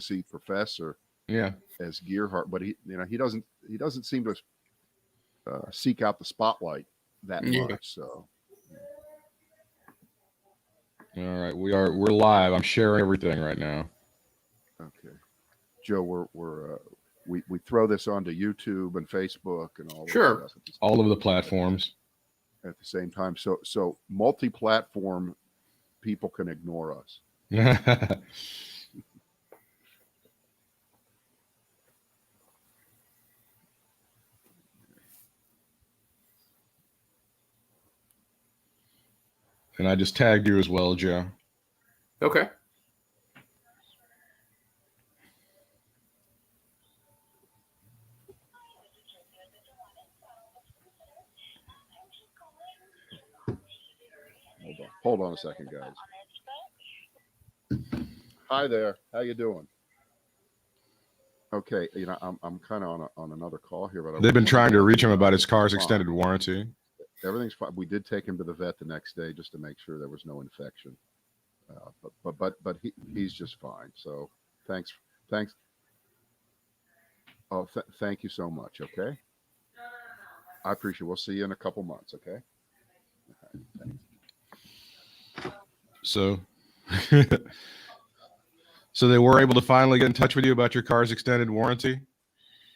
see professor Yeah. as Gearhart, but he doesn't seem to seek out the spotlight that much. So, All right, we're live. I'm sharing everything right now. okay, Joe, we throw this onto YouTube and Facebook and all this stuff. All of the platforms at the same time. So multi-platform people can ignore us. And I just tagged you as well, Joe. Okay. Hold on a second, guys. Hi there. How you doing? Okay, I'm kind of on another call here, but they've been trying to reach him about his car's extended warranty. Everything's fine. We did take him to the vet the next day just to make sure there was no infection. But he's just fine. So thanks. Oh, thank you so much. Okay. I appreciate it. We'll see you in a couple months. Okay. Thanks. So, so they were able to finally get in touch with you about your car's extended warranty?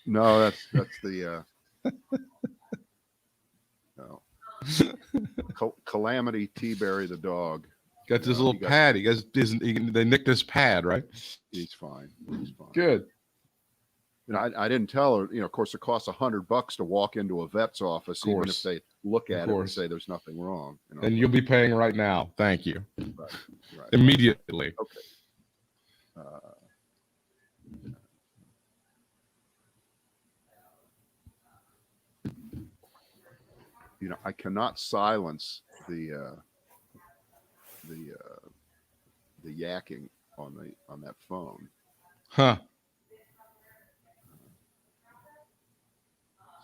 No, that's the no. Calamity T-Berry the dog. Got this little pad. They nicked his pad, right? He's fine. Good. And I didn't tell her, of course, it costs $100 to walk into a vet's office, even if they look at it and say there's nothing wrong. And you'll be paying right now. Thank you. Right. Immediately. Okay. I cannot silence the yakking on that phone. Huh.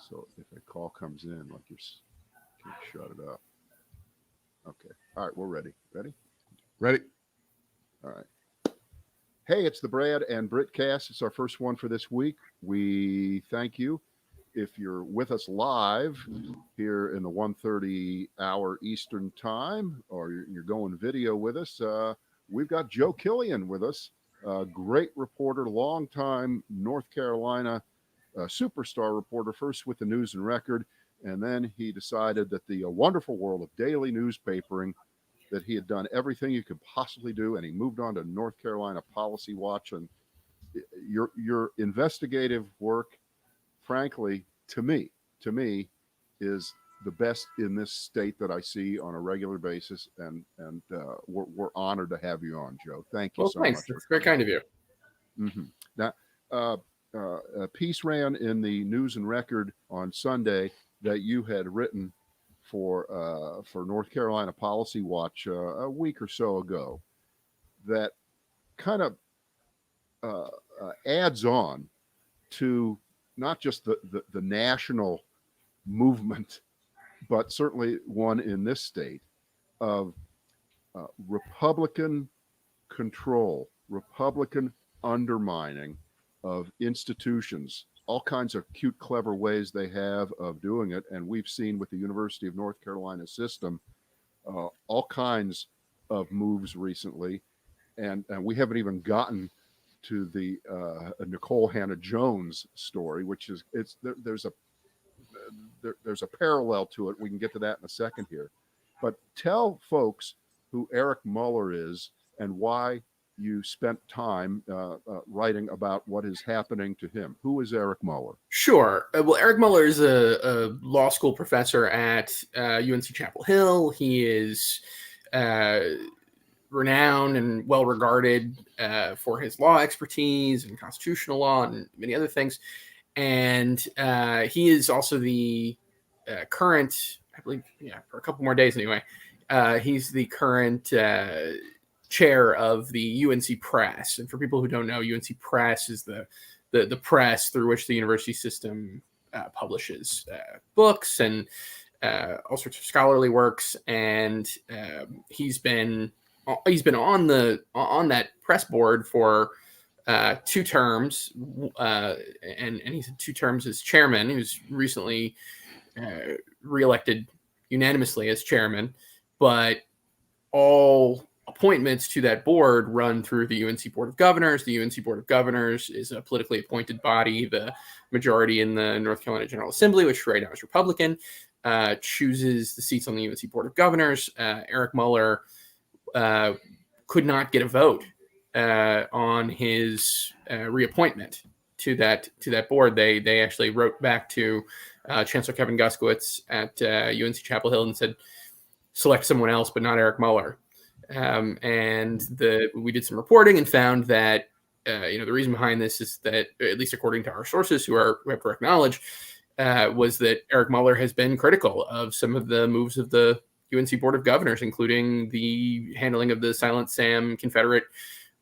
So if a call comes in, like can you shut it up? Okay. All right, we're ready. Ready? All right. Hey, it's the Brad and Britt cast. It's our first one for this week. We thank you. If you're with us live here in the 1:30 hour Eastern time, or you're going video with us, we've got Joe Killian with us, a great reporter, longtime North Carolina superstar reporter, first with the News and Record, and then he decided that the wonderful world of daily newspapering, that he had done everything you could possibly do, and he moved on to North Carolina Policy Watch. And your investigative work, frankly, to me, is the best in this state that I see on a regular basis, and we're honored to have you on, Joe. Thank you so much. That's very kind of you. Mm-hmm. Now, a piece ran in the News and Record on Sunday that you had written for North Carolina Policy Watch a week or so ago, that kind of adds on to not just the national movement, but certainly one in this state of Republican control, Republican undermining of institutions, all kinds of cute, clever ways they have of doing it. And we've seen with the University of North Carolina system all kinds of moves recently. And we haven't even gotten to the Nicole Hannah-Jones story, which is there's a parallel to it. We can get to that in a second here. But tell folks who Eric Mueller is and why you spent time writing about what is happening to him. Who is Eric Mueller? Sure. Well, Eric Mueller is a law school professor at UNC Chapel Hill. He is renowned and well regarded for his law expertise and constitutional law and many other things. And he is also the current, I believe, for a couple more days anyway, he's the current chair of the UNC Press. And for people who don't know, UNC Press is the press through which the university system publishes books and all sorts of scholarly works. And he's been on that press board for 2 terms, and he's had 2 terms as chairman. He was recently reelected unanimously as chairman, but all appointments to that board run through the UNC Board of Governors. The UNC Board of Governors is a politically appointed body. The majority in the North Carolina General Assembly, which right now is Republican, chooses the seats on the UNC Board of Governors. Eric Muller could not get a vote on his reappointment to that board. They actually wrote back to Chancellor Kevin Guskowitz at UNC Chapel Hill and said, select someone else, but not Eric Muller. And we did some reporting and found that the reason behind this is that, at least according to our sources who have direct knowledge, was that Eric Muller has been critical of some of the moves of the UNC Board of Governors, including the handling of the Silent Sam Confederate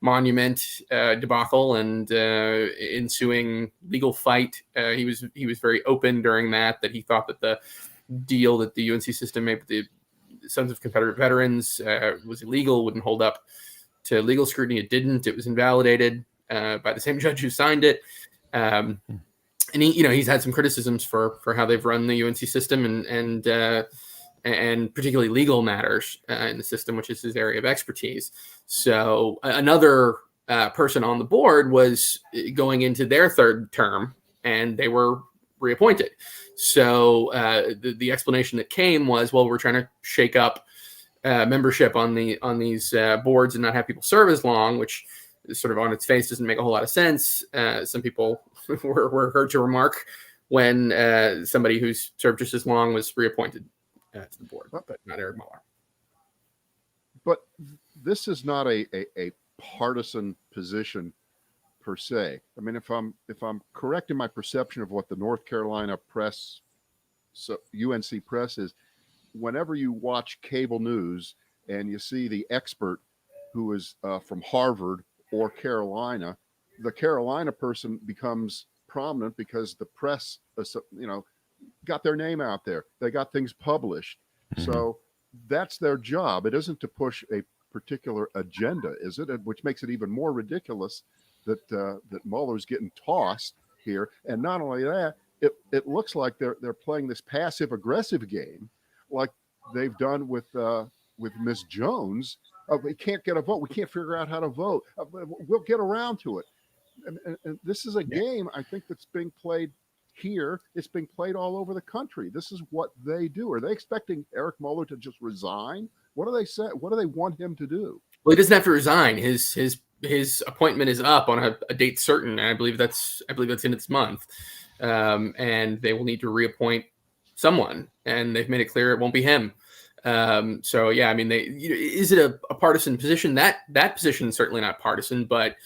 monument debacle and ensuing legal fight. He was very open during that he thought that the deal that the UNC system made with the Sons of Confederate Veterans was illegal, wouldn't hold up to legal scrutiny. It didn't. It was invalidated by the same judge who signed it. And he's had some criticisms for how they've run the UNC system and particularly legal matters in the system, which is his area of expertise. So another person on the board was going into their 3rd term, and they were reappointed. So the explanation that came was, well, we're trying to shake up membership on these boards and not have people serve as long, which is sort of on its face doesn't make a whole lot of sense. Some people were heard to remark when somebody who's served just as long was reappointed to the board, but not Eric Muller. But this is not a partisan position per se. I mean, if I'm correct in my perception of what the North Carolina press, so UNC press is, whenever you watch cable news and you see the expert who is from Harvard or Carolina, the Carolina person becomes prominent because the press, got their name out there. They got things published. Mm-hmm. So that's their job. It isn't to push a particular agenda, is it? Which makes it even more ridiculous that Mueller's getting tossed here. And not only that, it looks like they're playing this passive aggressive game, like they've done with Miss Jones. We can't get a vote. We can't figure out how to vote. We'll get around to it. And this is a game, I think, that's being played here. It's being played all over the country. This is what they do. Are they expecting Eric Mueller to just resign? What do they say? What do they want him to do? Well, he doesn't have to resign. His appointment is up on a date certain, and I believe that's in this month. And they will need to reappoint someone, and they've made it clear it won't be him. So yeah, I mean, is it a partisan position? That position is certainly not partisan, but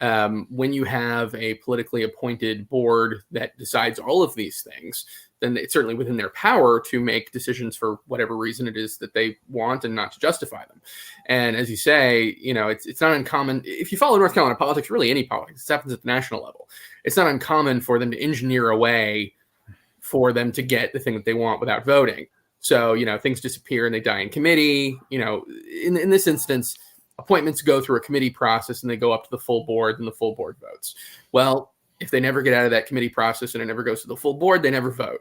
when you have a politically appointed board that decides all of these things, then it's certainly within their power to make decisions for whatever reason it is that they want and not to justify them. And as you say, it's not uncommon. If you follow North Carolina politics, really any politics, this happens at the national level. It's not uncommon for them to engineer a way for them to get the thing that they want without voting. So, things disappear and they die in committee. In this instance, appointments go through a committee process and they go up to the full board and the full board votes. Well, if they never get out of that committee process and it never goes to the full board, they never vote.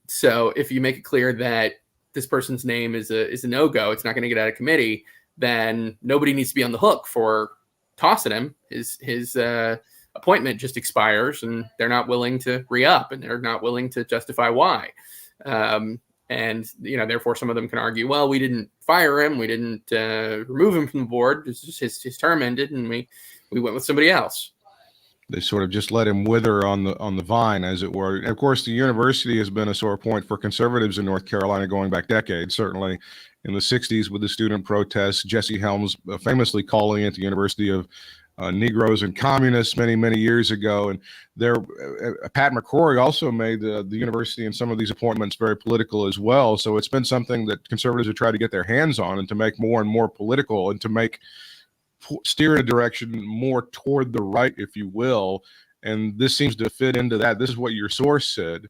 So if you make it clear that this person's name is a no-go, it's not going to get out of committee, then nobody needs to be on the hook for tossing him. His appointment just expires and they're not willing to re-up and they're not willing to justify why. And therefore some of them can argue, well, we didn't fire him, we didn't remove him from the board. It's just his term ended, and we went with somebody else. They sort of just let him wither on the vine, as it were. And of course, the university has been a sore point for conservatives in North Carolina going back decades. Certainly, in the '60s with the student protests, Jesse Helms famously calling it the University of Negroes and Communists many years ago. And Pat McCrory also made the university and some of these appointments very political as well. So it's been something that conservatives have tried to get their hands on and to make more and more political and to steer in a direction more toward the right, if you will. And this seems to fit into that. This is what your source said.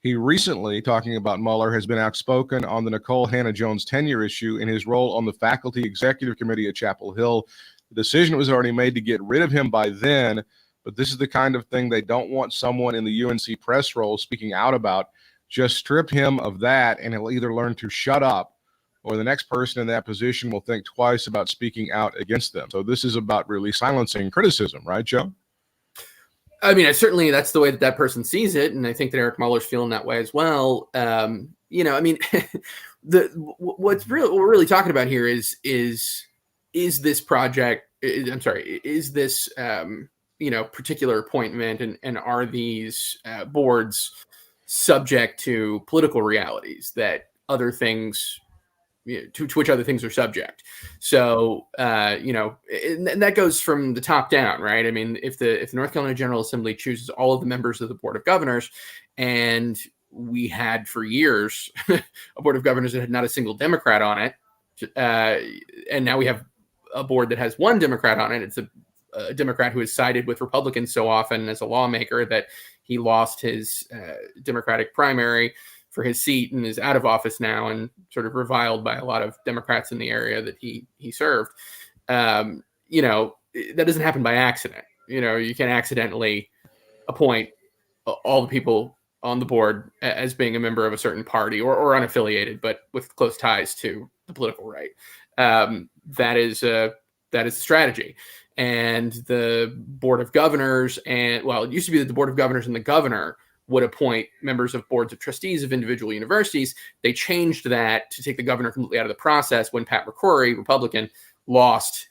He recently, talking about Mueller, has been outspoken on the Nicole Hannah-Jones tenure issue in his role on the faculty executive committee at Chapel Hill. The decision was already made to get rid of him by then, but this is the kind of thing they don't want someone in the UNC press role speaking out about. Just strip him of that, and he'll either learn to shut up, or the next person in that position will think twice about speaking out against them. So this is about really silencing criticism, right, Joe? I mean, certainly that's the way that person sees it, and I think that Eric Muller's feeling that way as well. You know, I mean, what we're really talking about here is this project? I'm sorry, is this you know, particular appointment, and are these boards subject to political realities that other things, you know, to which other things are subject? So you know, and that goes from the top down, right? I mean, if the North Carolina General Assembly chooses all of the members of the Board of Governors, and we had for years a Board of Governors that had not a single Democrat on it, and now we have a board that has one Democrat on it. It's a Democrat who has sided with Republicans so often as a lawmaker that he lost his Democratic primary for his seat and is out of office now and sort of reviled by a lot of Democrats in the area that he served. You know, that doesn't happen by accident. You know, you can't accidentally appoint all the people on the board as being a member of a certain party or unaffiliated, but with close ties to the political right. That is the strategy. And the Board of Governors, and well, it used to be that the Board of Governors and the governor would appoint members of boards of trustees of individual universities. They changed that to take the governor completely out of the process when Pat McCrory, Republican, lost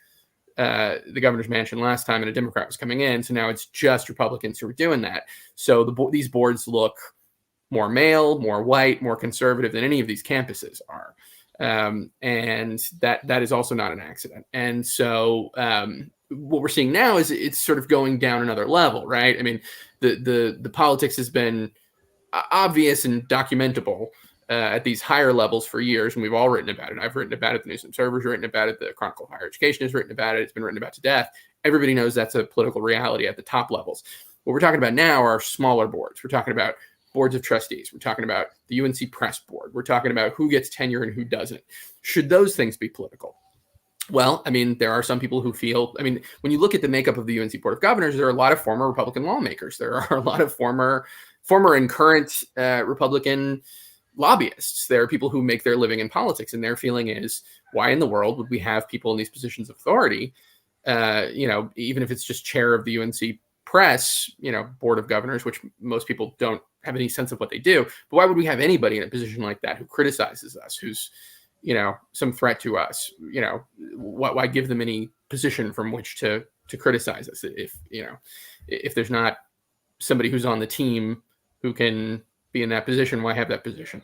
the governor's mansion last time and a Democrat was coming in. So now it's just Republicans who are doing that. So these boards look more male, more white, more conservative than any of these campuses are. And that is also not an accident. And so what we're seeing now is it's sort of going down another level, right? I mean, the politics has been obvious and documentable at these higher levels for years, and we've all written about it. I've written about it. The News Observer's written about it. The Chronicle of Higher Education has written about it. It's been written about to death. Everybody knows that's a political reality at the top levels. What we're talking about now are smaller boards. We're talking about boards of trustees. We're talking about the UNC Press Board. We're talking about who gets tenure and who doesn't. Should those things be political? Well, I mean, there are some people who feel, I mean, when you look at the makeup of the UNC Board of Governors, there are a lot of former Republican lawmakers. There are a lot of former and current Republican lobbyists. There are people who make their living in politics, and their feeling is, why in the world would we have people in these positions of authority, you know, even if it's just chair of the UNC Press, you know, Board of Governors, which most people don't have any sense of what they do. But why would we have anybody in a position like that who criticizes us, who's, you know, some threat to us? You know, why give them any position from which to criticize us if, you know, if there's not somebody who's on the team who can be in that position? Why have that position?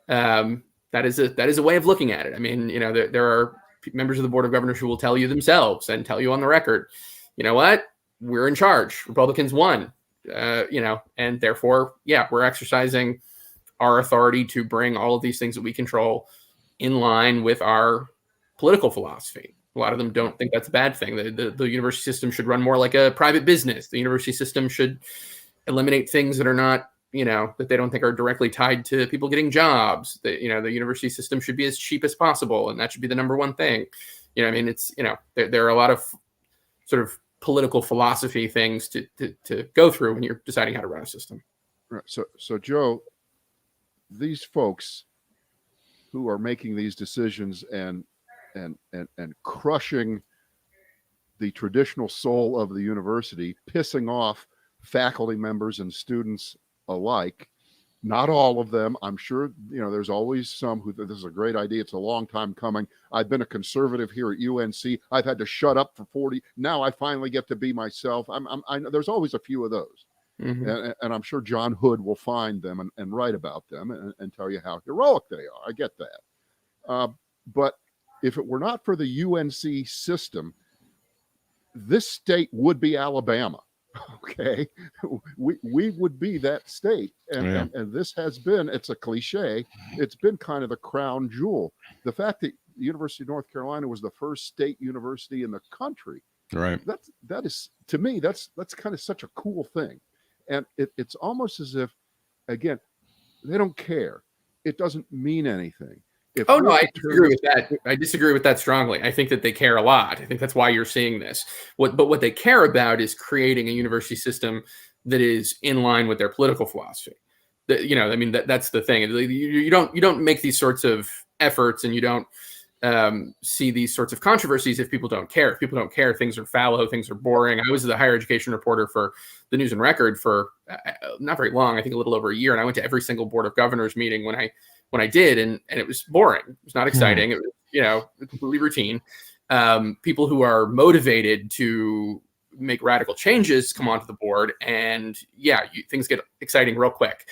That is a way of looking at it. I mean, you know, there are members of the Board of Governors who will tell you themselves and tell you on the record, you know what, we're in charge. Republicans won, you know, and therefore, yeah, we're exercising our authority to bring all of these things that we control in line with our political philosophy. A lot of them don't think that's a bad thing. The university system should run more like a private business. The university system should eliminate things that are not, you know, that they don't think are directly tied to people getting jobs. That, you know, the university system should be as cheap as possible, and that should be the number one thing. You know, I mean, it's, you know, there are a lot of sort of political philosophy things to go through when you're deciding how to run a system. Right. So Joe, these folks who are making these decisions and crushing the traditional soul of the university, pissing off faculty members and students alike. Not all of them. I'm sure, you know, there's always some who this is a great idea. It's a long time coming. I've been a conservative here at UNC. I've had to shut up for 40. Now I finally get to be myself. I know there's always a few of those. Mm-hmm. And I'm sure John Hood will find them and write about them and tell you how heroic they are. I get that. But if it were not for the UNC system, this state would be Alabama. Okay, we would be that state, and this has been, it's a cliche, it's been kind of the crown jewel. The fact that the University of North Carolina was the first state university in the country, right? That is, to me, that's kind of such a cool thing, and it's almost as if, again, they don't care. It doesn't mean anything. if Oh no, we're I disagree determined, with that. I disagree with that strongly. I think that they care a lot. I think that's why you're seeing this. What they care about is creating a university system that is in line with their political philosophy. I mean, that's the thing. You don't make these sorts of efforts, and you don't see these sorts of controversies if people don't care. If people don't care, things are fallow, things are boring. I was the higher education reporter for the News and Record for not very long. I think a little over a year, and I went to every single board of governors meeting when I did, and it was boring. It was not exciting. It was, completely routine. People who are motivated to make radical changes come onto the board, and things get exciting real quick.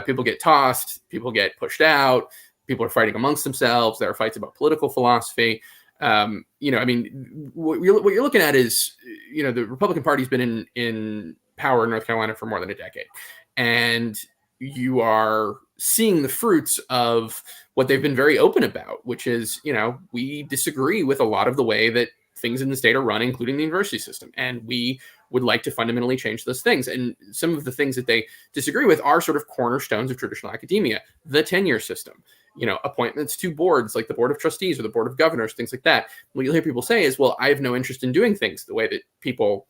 People get tossed, people get pushed out, people are fighting amongst themselves. There are fights about political philosophy. I mean, what you're looking at is, the Republican Party's been in power in North Carolina for more than a decade, and you are seeing the fruits of what they've been very open about, which is, we disagree with a lot of the way that things in the state are run, including the university system. And we would like to fundamentally change those things. And some of the things that they disagree with are sort of cornerstones of traditional academia, the tenure system, appointments to boards like the Board of Trustees or the Board of Governors, things like that. What you'll hear people say is, well, I have no interest in doing things the way that people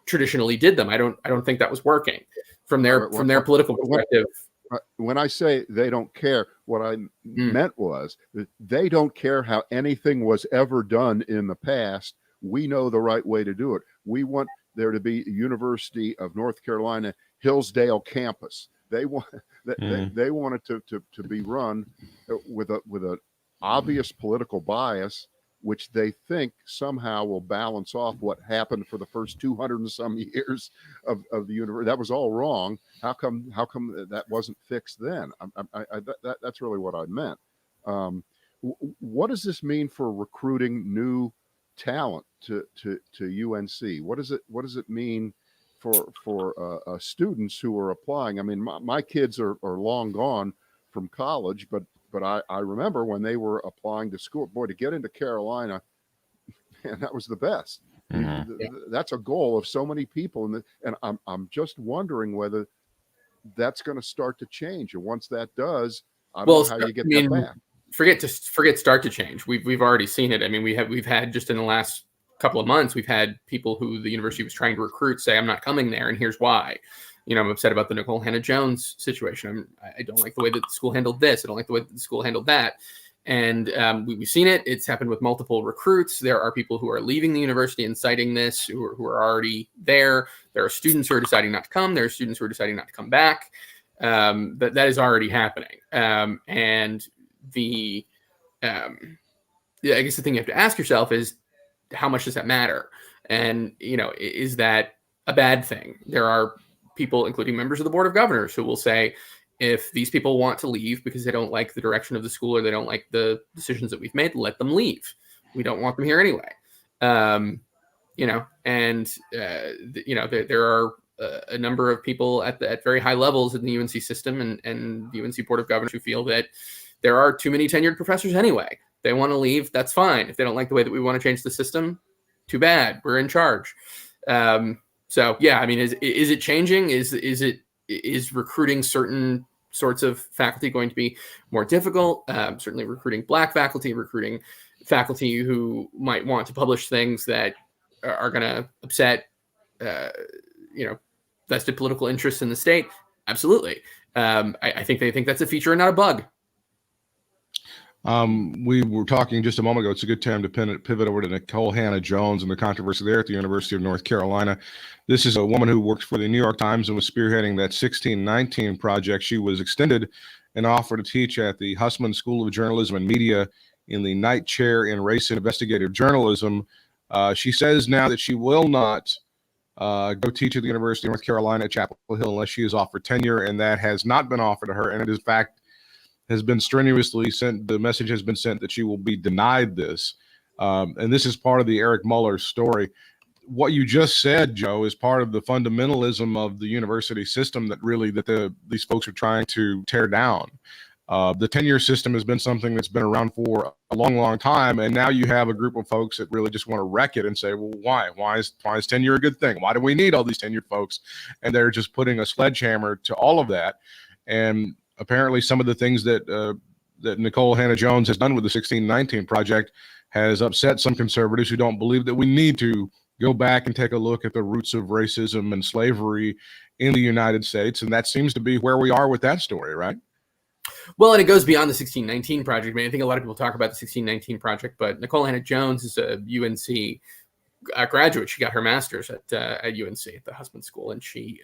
traditionally did them. I don't think that was working from their political perspective. When I say they don't care, what I meant was that they don't care how anything was ever done in the past. We know the right way to do it. We want there to be a University of North Carolina Hillsdale campus. They want they want it to be run with an obvious political bias, which they think somehow will balance off what happened for the first 200 and some years of the university. That was all wrong. How come that wasn't fixed then? That's really what I meant. What does this mean for recruiting new talent to UNC? What does it mean for students who are applying? I mean, my kids are long gone from college, but I remember when they were applying to school, boy, to get into Carolina, man, that was the best. Mm-hmm. That's a goal of so many people. And I'm just wondering whether that's going to start to change. And once that does, I don't know how you get that back. Forget start to change. We've already seen it. I mean, we've had just in the last couple of months, we've had people who the university was trying to recruit say, I'm not coming there, and here's why. I'm upset about the Nicole Hannah-Jones situation. I don't like the way that the school handled this. I don't like the way that the school handled that. And we've seen it. It's happened with multiple recruits. There are people who are leaving the university and citing this, who are already there. There are students who are deciding not to come. There are students who are deciding not to come back. That is already happening. And I guess the thing you have to ask yourself is, how much does that matter? And, is that a bad thing? There are people, including members of the Board of Governors, who will say, if these people want to leave because they don't like the direction of the school or they don't like the decisions that we've made, let them leave. We don't want them here anyway. There are a number of people at very high levels in the UNC system and the UNC Board of Governors who feel that there are too many tenured professors anyway. They want to leave, that's fine. If they don't like the way that we want to change the system, too bad. We're in charge. So yeah, I mean, is it changing? Is recruiting certain sorts of faculty going to be more difficult? Certainly recruiting Black faculty, recruiting faculty who might want to publish things that are going to upset, vested political interests in the state. Absolutely. I think they think that's a feature and not a bug. We were talking just a moment ago. It's a good time to pivot over to Nicole Hannah-Jones and the controversy there at the University of North Carolina. This is a woman who worked for the New York Times and was spearheading that 1619 project. She was extended an offer to teach at the Hussman School of Journalism and Media in the Knight Chair in Race and Investigative Journalism. She says now that she will not go teach at the University of North Carolina at Chapel Hill unless she is offered tenure, and that has not been offered to her. And it is, in fact, has been strenuously sent. The message has been sent that she will be denied this. And this is part of the Eric Muller story. What you just said, Joe, is part of the fundamentalism of the university system that these folks are trying to tear down. The tenure system has been something that's been around for a long, long time. And now you have a group of folks that really just want to wreck it and say, well, why? Why is tenure a good thing? Why do we need all these tenured folks? And they're just putting a sledgehammer to all of that. And apparently some of the things that that Nicole Hannah-Jones has done with the 1619 Project has upset some conservatives who don't believe that we need to go back and take a look at the roots of racism and slavery in the United States. And that seems to be where we are with that story, right? Well, and it goes beyond the 1619 Project. I mean, I think a lot of people talk about the 1619 Project, but Nicole Hannah-Jones is a UNC graduate. She got her master's at UNC at the Husband School, and she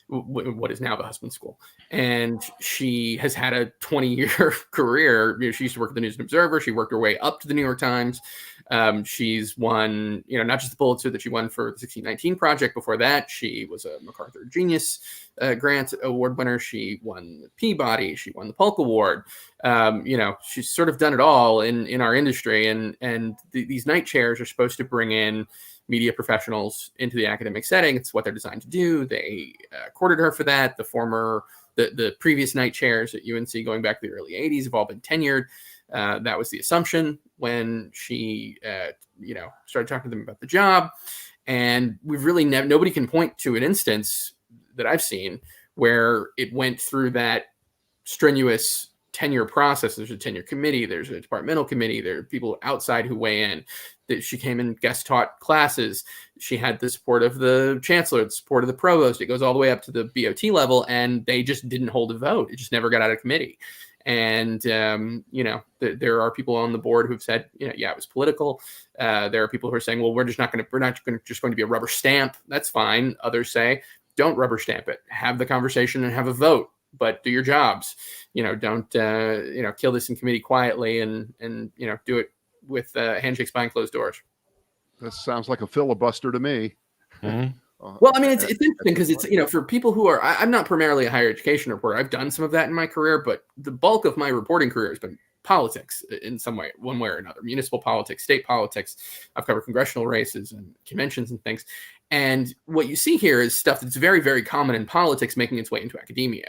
what is now the Husband School, and she has had a 20-year career. She used to work at the News and Observer. She worked her way up to the New York Times. She's won, not just the Pulitzer that she won for the 1619 Project. Before that, she was a MacArthur Genius Grant Award winner. She won the Peabody. She won the Polk Award. She's sort of done it all in our industry. And these night chairs are supposed to bring in media professionals into the academic setting. It's what they're designed to do. They courted her for that. The previous night chairs at UNC going back to the early 80s have all been tenured. That was the assumption when she, started talking to them about the job. And we've really nobody can point to an instance that I've seen where it went through that strenuous tenure process. There's a tenure committee, there's a departmental committee, there are people outside who weigh in. That she came and guest taught classes. She had the support of the chancellor, the support of the provost. It goes all the way up to the BOT level, and they just didn't hold a vote. It just never got out of committee. And, there are people on the board who've said, it was political. There are people who are saying, well, we're not going to be a rubber stamp. That's fine. Others say, don't rubber stamp it. Have the conversation and have a vote, but do your jobs. Don't, kill this in committee quietly and do it with handshakes behind closed doors. That sounds like a filibuster to me. Mm-hmm. Well, I mean, it's interesting because it's, for people who are, I'm not primarily a higher education reporter. I've done some of that in my career, but the bulk of my reporting career has been politics in some way, one way or another, municipal politics, state politics. I've covered congressional races and conventions and things. And what you see here is stuff that's very, very common in politics making its way into academia.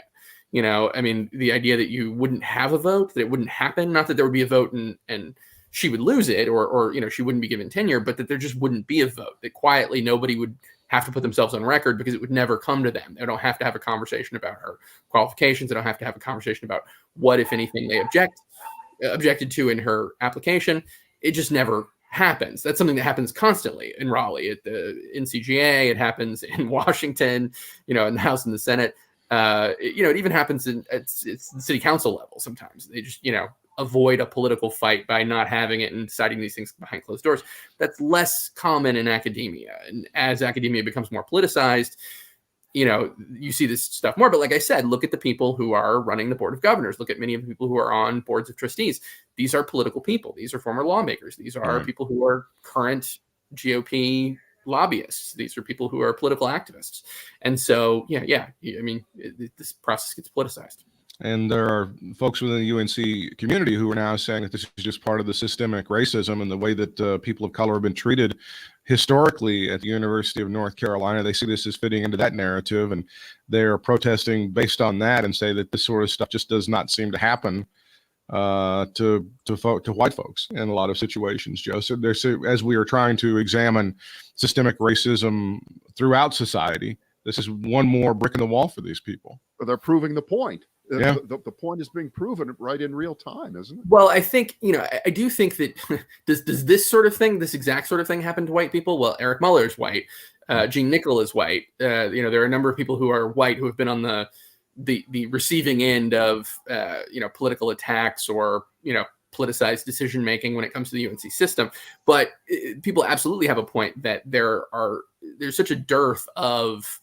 The idea that you wouldn't have a vote, that it wouldn't happen, not that there would be a vote and she would lose it or she wouldn't be given tenure, but that there just wouldn't be a vote, that quietly nobody would have to put themselves on record because it would never come to them. They don't have to have a conversation about her qualifications. They don't have to have a conversation about what, if anything, they objected to in her application. It just never happens. That's something that happens constantly in Raleigh at the NCGA. It happens in Washington, in the House and the Senate. It even happens at the city council level. Sometimes they just, avoid a political fight by not having it and deciding these things behind closed doors. That's less common in academia. And as academia becomes more politicized, you see this stuff more. But like I said, look at the people who are running the board of governors. Look at many of the people who are on boards of trustees. These are political people. These are former lawmakers. These are people who are current GOP lobbyists. These are people who are political activists. And so, this process gets politicized. And there are folks within the UNC community who are now saying that this is just part of the systemic racism and the way that people of color have been treated historically at the University of North Carolina. They see this as fitting into that narrative, and they're protesting based on that and say that this sort of stuff just does not seem to happen to white folks in a lot of situations, Joe. So as we are trying to examine systemic racism throughout society, this is one more brick in the wall for these people. They're proving the point. Yeah. The point is being proven right in real time, isn't it? Well, I think, I do think that does this sort of thing, this exact sort of thing happen to white people? Well, Eric Muller is white. Gene Nickel is white. There are a number of people who are white who have been on the receiving end of, political attacks or, politicized decision making when it comes to the UNC system. But people absolutely have a point that there's such a dearth of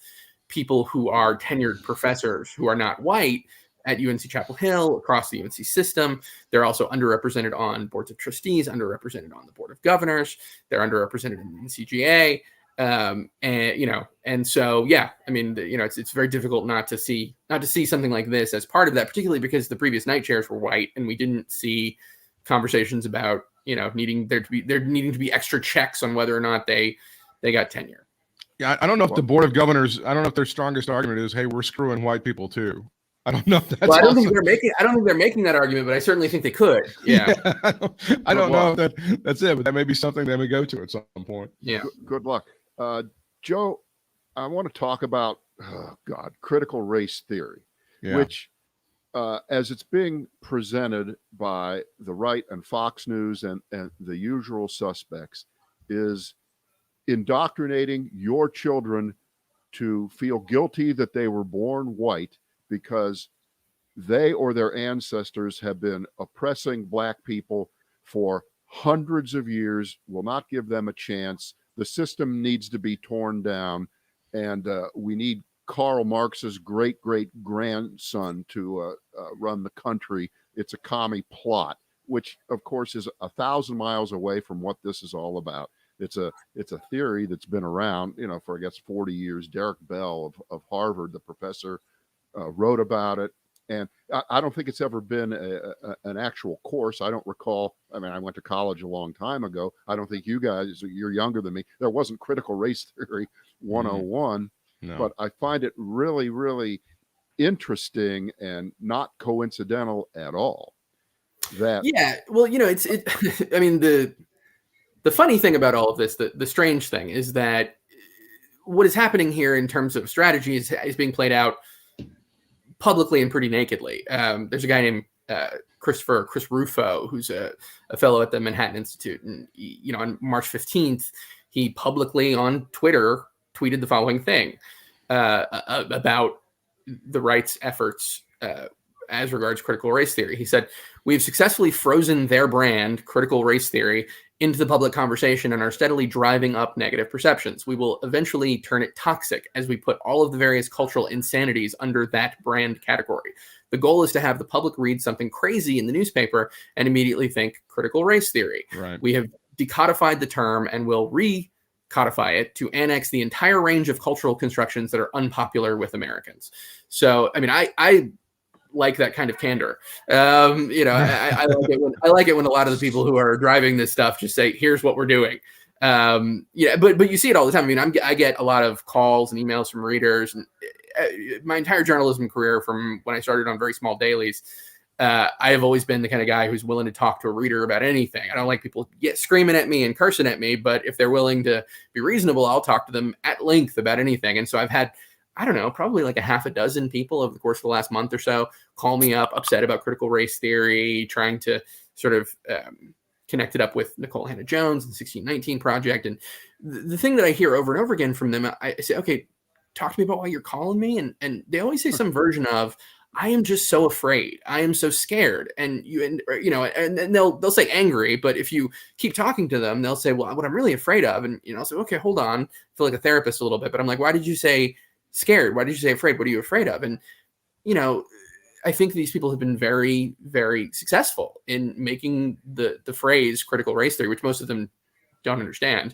people who are tenured professors who are not white at UNC Chapel Hill, across the UNC system. They're also underrepresented on boards of trustees, underrepresented on the board of governors. They're underrepresented in the NCGA. And so, it's very difficult not to see something like this as part of that, particularly because the previous night chairs were white and we didn't see conversations about, needing to be extra checks on whether or not they got tenure. Yeah, I don't know if the board of governors, I don't know if their strongest argument is, hey, we're screwing white people too. I don't know if that's. Well, I don't think they're making that argument, but I certainly think they could. Yeah. I don't know if that's it, but that may be something they may go to at some point. Yeah. Good luck. Joe, I want to talk about, critical race theory, which as it's being presented by the right and Fox News and the usual suspects, is indoctrinating your children to feel guilty that they were born white because they or their ancestors have been oppressing Black people for hundreds of years, will not give them a chance. The system needs to be torn down, and we need Karl Marx's great grandson to run the country. It's a commie plot, which of course is 1,000 miles away from what this is all about. It's a theory that's been around, for I guess 40 years. Derek Bell of Harvard, the professor, wrote about it. And I don't think it's ever been an actual course. I don't recall. I mean, I went to college a long time ago. I don't think you guys, you're younger than me. There wasn't critical race theory 101, No. but I find it really, really interesting and not coincidental at all. Yeah, well, it's I mean, the funny thing about all of this, the strange thing is that what is happening here in terms of strategy is being played out publicly and pretty nakedly. There's a guy named Chris Rufo, who's a fellow at the Manhattan Institute. And, on March 15th, he publicly on Twitter tweeted the following thing about the right's efforts as regards critical race theory. He said, "We have successfully frozen their brand, critical race theory, into the public conversation and are steadily driving up negative perceptions. We will eventually turn it toxic as we put all of the various cultural insanities under that brand category. The goal is to have the public read something crazy in the newspaper and immediately think critical race theory. Right. We have decodified the term and will recodify it to annex the entire range of cultural constructions that are unpopular with Americans." So, I mean, I like that kind of candor. I like it when a lot of the people who are driving this stuff just say, "Here's what we're doing." But you see it all the time. I mean, I get a lot of calls and emails from readers, and my entire journalism career, from when I started on very small dailies, I have always been the kind of guy who's willing to talk to a reader about anything. I don't like people screaming at me and cursing at me, but if they're willing to be reasonable, I'll talk to them at length about anything. And so I've had, I don't know, probably like a half a dozen people over the course of the last month or so call me up, upset about critical race theory, trying to sort of connect it up with Nicole Hannah-Jones and the 1619 Project. And the thing that I hear over and over again from them, I say, "Okay, talk to me about why you're calling me." And they always say some version of, "I am just so afraid. I am so scared." And they'll say angry, but if you keep talking to them, they'll say, "Well, what I'm really afraid of." And, I'll say, "Okay, hold on." I feel like a therapist a little bit, but I'm like, "Why did you say scared? Why did you say afraid? What are you afraid of?" And, I think these people have been very, very successful in making the phrase critical race theory, which most of them don't understand,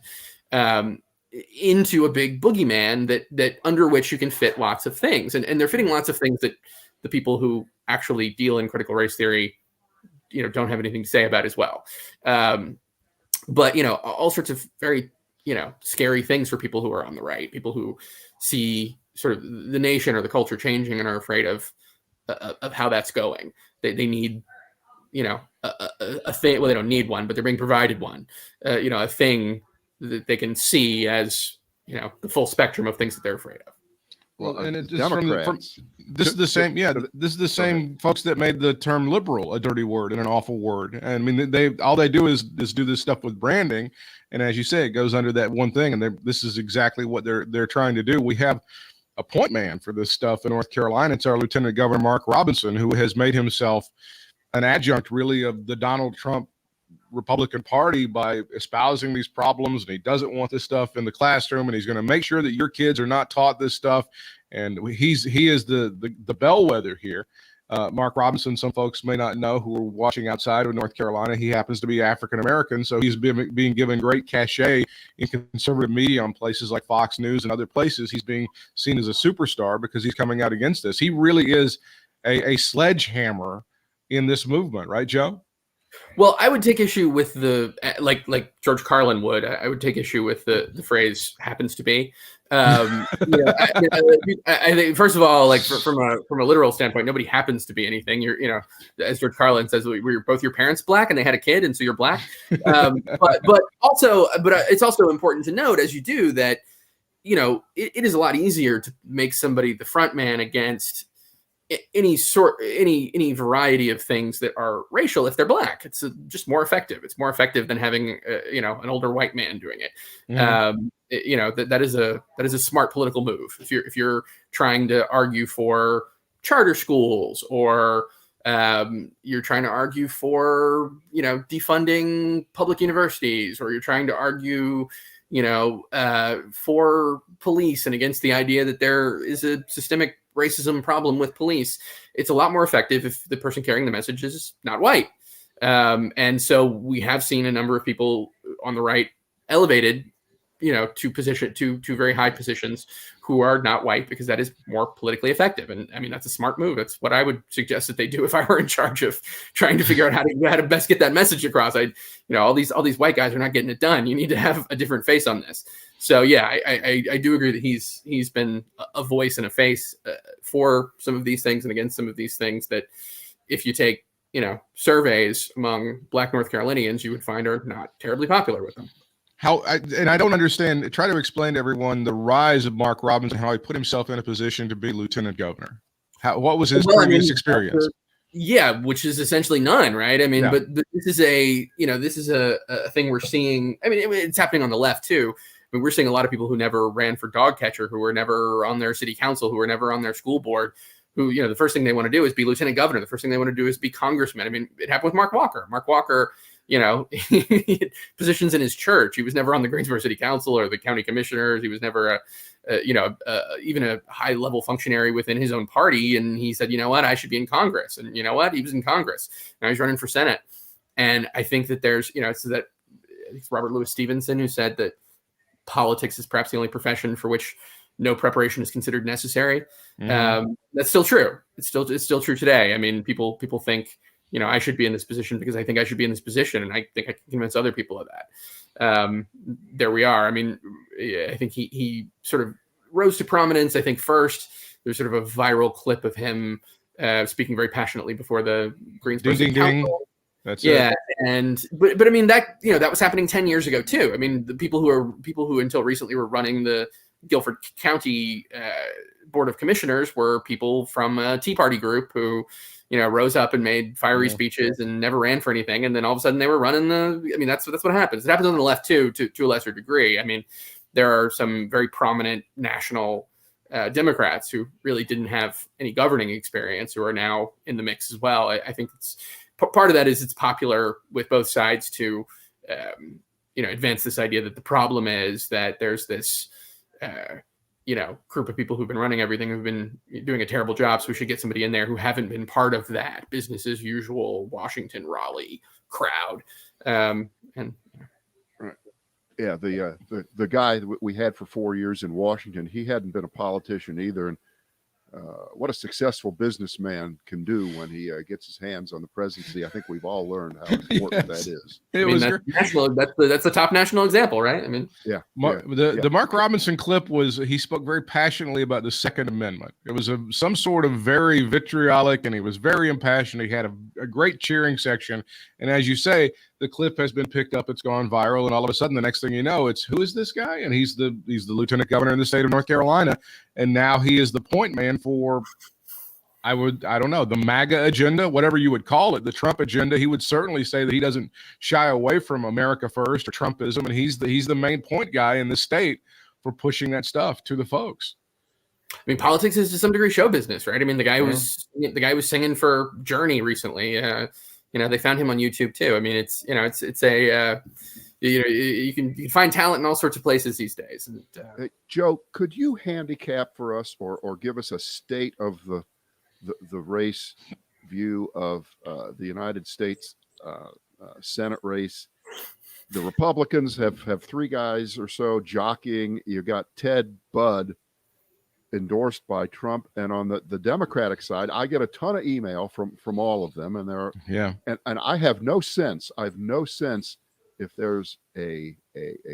into a big boogeyman that under which you can fit lots of things. And they're fitting lots of things that the people who actually deal in critical race theory, don't have anything to say about as well. But, all sorts of very, scary things for people who are on the right, people who see sort of the nation or the culture changing and are afraid of how that's going. They need, a thing. Well, they don't need one, but they're being provided one, a thing that they can see as, the full spectrum of things that they're afraid of. Well, and it's Democrats. This is the same. Yeah, this is the same folks that made the term liberal a dirty word and an awful word. And I mean, all they do is do this stuff with branding, and as you say, it goes under that one thing. And this is exactly what they're trying to do. We have a point man for this stuff in North Carolina. It's our Lieutenant Governor Mark Robinson, who has made himself an adjunct, really, of the Donald Trump Republican Party by espousing these problems, and he doesn't want this stuff in the classroom, and he's going to make sure that your kids are not taught this stuff. And he is the bellwether here. Mark Robinson, some folks may not know who are watching outside of North Carolina, he happens to be African American, so he's being given great cachet in conservative media on places like Fox News and other places. He's being seen as a superstar because he's coming out against this. He really is a sledgehammer in this movement, right, Joe? Well, I would take issue with the like George Carlin would. I would take issue with the phrase "happens to be." I think, first of all, like from a literal standpoint, nobody happens to be anything. You're, as George Carlin says, were both your parents black and they had a kid, and so you're black. But it's also important to note, as you do, that it is a lot easier to make somebody the front man against any variety of things that are racial if they're black. It's just more effective. It's more effective than having an older white man doing it. That is a smart political move. If you're trying to argue for charter schools, or you're trying to argue for defunding public universities, or you're trying to argue for police and against the idea that there is a systemic racism problem with police, it's a lot more effective if the person carrying the message is not white. And so we have seen a number of people on the right elevated, to very high positions who are not white, because that is more politically effective. And I mean, that's a smart move. That's what I would suggest that they do if I were in charge of trying to figure out how to best get that message across. All these white guys are not getting it done. You need to have a different face on this. So yeah, I do agree that he's been a voice and a face for some of these things and against some of these things that, if you take surveys among Black North Carolinians, you would find are not terribly popular with them. I don't understand. Try to explain to everyone the rise of Mark Robinson, how he put himself in a position to be lieutenant governor. What was his previous experience? Which is essentially none, right? I mean, but this is a thing we're seeing. I mean, it's happening on the left too. I mean, we're seeing a lot of people who never ran for dog catcher, who were never on their city council, who were never on their school board, who, the first thing they want to do is be lieutenant governor. The first thing they want to do is be congressman. I mean, it happened with Mark Walker. Mark Walker, he had positions in his church. He was never on the Greensboro City Council or the county commissioners. He was never even a high level functionary within his own party. And he said, I should be in Congress. And he was in Congress. Now he's running for Senate. And I think that there's, so that it's Robert Louis Stevenson who said that politics is perhaps the only profession for which no preparation is considered necessary. That's still true. It's still true today. I mean, people think, I should be in this position because I think I should be in this position, and I think I can convince other people of that. There we are. I mean, I think he sort of rose to prominence. I think first there's sort of a viral clip of him speaking very passionately before the Greensboro City Council. That's it. But I mean that that was happening 10 years ago too. I mean, the people who until recently were running the Guilford County Board of Commissioners were people from a Tea Party group who rose up and made fiery speeches and never ran for anything, and then all of a sudden they were running that's what happens. It happens on the left too, to a lesser degree. I mean, there are some very prominent national Democrats who really didn't have any governing experience who are now in the mix as well. I think it's part of that is it's popular with both sides to advance this idea that the problem is that there's this group of people who've been running everything, who've been doing a terrible job. So we should get somebody in there who haven't been part of that business as usual Washington, Raleigh crowd. Right. Yeah. The guy that we had for 4 years in Washington, he hadn't been a politician either. And what a successful businessman can do when he gets his hands on the presidency. I think we've all learned how important that is. That's the top national example, right? I mean, the Mark Robinson clip he spoke very passionately about the Second Amendment. It was some sort of very vitriolic, and he was very impassioned. He had a great cheering section. And as you say, the clip has been picked up, it's gone viral, and all of a sudden the next thing you know, it's who is this guy? And he's the lieutenant governor in the state of North Carolina. And now he is the point man for, I don't know, the MAGA agenda, whatever you would call it, the Trump agenda. He would certainly say that he doesn't shy away from America first or Trumpism, and he's the main point guy in the state for pushing that stuff to the folks. I mean, politics is to some degree show business, right? I mean, the guy was singing for Journey recently. They found him on YouTube too. I mean, you can find talent in all sorts of places these days. And, hey, Joe, could you handicap for us or give us a state of the race view of the United States Senate race? The Republicans have three guys or so jockeying. You got Ted Budd, endorsed by Trump, and on the Democratic side, I get a ton of email from all of them, and and I have no sense. If there's a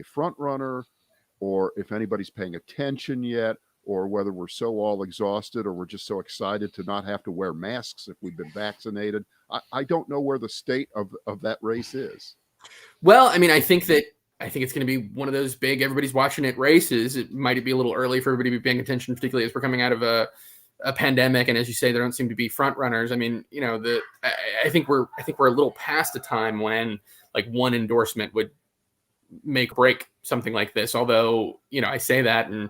front runner, or if anybody's paying attention yet, or whether we're so all exhausted, or we're just so excited to not have to wear masks if we've been vaccinated. I don't know where the state of that race is. Well, I mean, I think it's going to be one of those big, everybody's watching it races. It might be a little early for everybody to be paying attention, particularly as we're coming out of a pandemic, and as you say, there don't seem to be front runners. I mean, I think we're a little past a time when like one endorsement would make or break something like this. Although, I say that, and